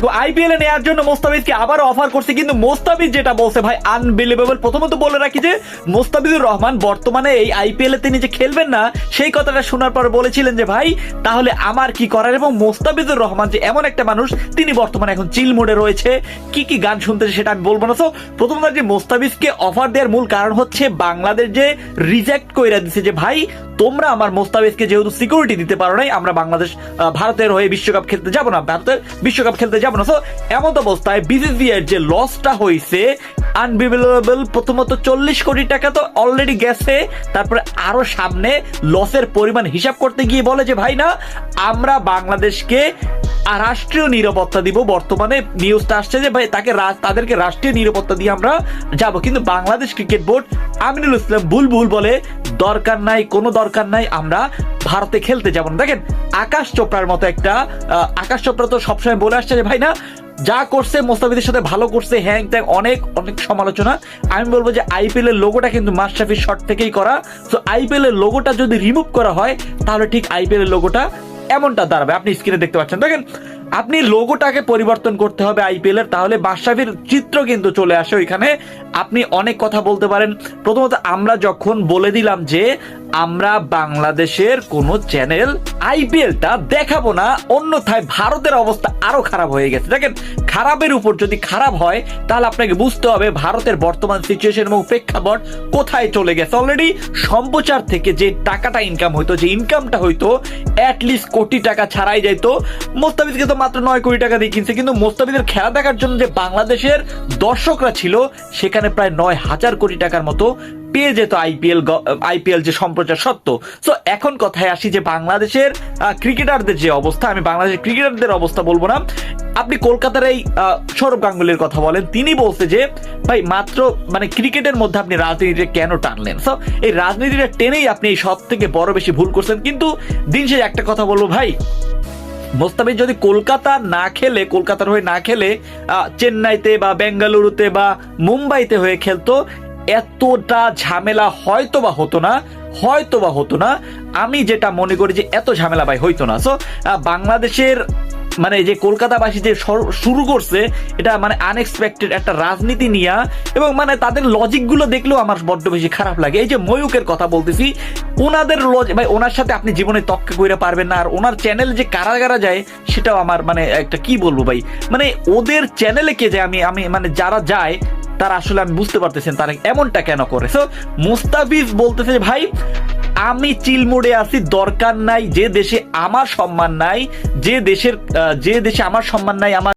IPL এ নেওয়ার জন্য মোস্তাফিজকে আবারও অফার করছে, কিন্তু মোস্তাফিজ যেটা বলছে ভাই আনবিলিভেবল। প্রথমত বলে রাখি যে মোস্তাফিজুর রহমান বর্তমানে এই আইপিএল এ তিনি যে খেলবেন না সেই কথাটা শোনার পর বলেছিলেন যে ভাই তাহলে আমার কি করার। এবং মোস্তাফিজুর রহমান যে এমন একটা মানুষ, তিনি বর্তমানে এখন চিল মোডে রয়েছে, কি কি গান শুনতেছে সেটা আমি বলবো না। তো প্রথমত যে মোস্তাফিজকে অফার দেওয়ার মূল কারণ হচ্ছে বাংলাদেশ যে রিজেক্ট কইরা দিছে যে ভাই তোমরা আমার মোস্তাফিজকে যেহেতু সিকিউরিটি দিতে পারো নাই, আমরা বাংলাদেশ ভারতের হয়ে বিশ্বকাপ খেলতে যাব না, ভারতের বিশ্বকাপ খেলতে যাব না। তো এমন অবস্থায় বিসিসিআই যে লসটা হয়েছে আনবিলিভেবল। প্রথমত 40 কোটি টাকা তো অলরেডি গেছে, তারপরে আরো সামনে লসের পরিমাণ হিসাব করতে গিয়ে বলে যে ভাই না আমরা বাংলাদেশকে রাষ্ট্রীয় নিরাপত্তা দিব। বর্তমানে নিউজটা আসছে যে ভাই তাদেরকে রাষ্ট্রীয় নিরাপত্তা দিয়ে আমরা যাব। কিন্তু বাংলাদেশ ক্রিকেট বোর্ড আমিনুল ইসলাম বুলবুল বলে দরকার নাই, কোনো দরকার নাই, আমরা ভারতে খেলতে যাব না। দেখেন আকাশ চোপড়ার মতো একটা, আকাশ চোপড়া তো সবসময় বলে আসছে যে ভাই না যা করছে মোস্তাফিজের সাথে ভালো করছে, হ্যাং ত্যাং অনেক অনেক সমালোচনা। আমি বলবো যে আইপিএল এর লোগোটা কিন্তু মাশরাফির শট থেকেই করা। তো আইপিএল এর লোগোটা যদি রিমুভ করা হয় তাহলে ঠিক আইপিএল এর লোগোটা এমনটা দাঁড়াবে, আপনি স্ক্রিনে দেখতে পাচ্ছেন। দেখেন আপনি লোগোটাকে পরিবর্তন করতে হবে আইপিএল এর, তাহলে মাশরাফির চিত্র কিন্তু চলে আসে ওইখানে। আপনি অনেক কথা বলতে পারেন। প্রথমত আমরা যখন বলে দিলাম যে আমরা বাংলাদেশের কোন চ্যানেল আইপিএলটা দেখাবো না, অন্যথায় ভারতের অবস্থা আরো খারাপ হয়ে গেছে। দেখেন খারাপের উপর যদি খারাপ হয় তাহলে আপনাকে বুঝতে হবে ভারতের বর্তমান সিচুয়েশন এবং প্রেক্ষাপট কোথায় চলে গেছে। অলরেডি সম্প্রচার থেকে যে টাকাটা ইনকাম হইতো, যে ইনকামটা হইতো অ্যাটলিস্ট কোটি টাকা ছাড়াই যাইতো। মোস্তাফিজকে তো মাত্র 9 কোটি টাকা দিয়ে কিনছে, কিন্তু মোস্তাফিজের খেলা দেখার জন্য যে বাংলাদেশের দর্শকরা ছিল সেখানে প্রায় 9,000 কোটি টাকার মতো পেয়ে যেত আইপিএল যে সম্প্রচার সত্ত্ব। সো এখন কথায় আসি যে বাংলাদেশের ক্রিকেটারদের যে অবস্থা, আমি বাংলাদেশের ক্রিকেটারদের অবস্থা বলবো না। আপনি কলকাতার এই সৌরভ গাঙ্গুলির কথা বলেন, তিনি বলছে যে ভাই মাত্র মানে ক্রিকেটের মধ্যে আপনি রাজনীতিটা কেন টানলেন। সো এই রাজনীতিটা টেনেই আপনি এই সব থেকে বড় বেশি ভুল করছেন। কিন্তু দিন শেষে একটা কথা বলবো ভাই, মোস্তাফিজ যদি কলকাতার হয়ে না খেলে চেন্নাইতে বা বেঙ্গালুরুতে বা মুম্বাইতে হয়ে খেলতো এতটা ঝামেলা হয়তোবা হতো না। আমি যেটা মনে করি যে এত ঝামেলা ভাই হইতো না। সো বাংলাদেশের মানে যে কলকাতাবাসী যে শুরু করছে এটা মানে আনএক্সপেক্টেড একটা রাজনীতি নিয়ে, এবং মানে তাদের লজিক গুলো দেখলেও আমার বড্ড বেশি খারাপ লাগে। এই যে ময়ূকের কথা বলতেছি, ওনাদের লজিক ভাই, ওনার সাথে আপনি জীবনে তক্কা কইরা পারবেন না। আর ওনার চ্যানেল যে কারা যায় সেটাও আমার মানে একটা কি বলবো ভাই, মানে ওদের চ্যানেলে কে যায় আমি মানে যারা যায় তারা আসলে আমি বুঝতে পারতেছেন তারা এমনটা কেন করে। সো মুস্তাফিজ বলতেছে ভাই আমি চিল মোডে আছি, দরকার নাই, যে দেশে আমার সম্মান নাই, যে দেশে আমার সম্মান নাই, আমার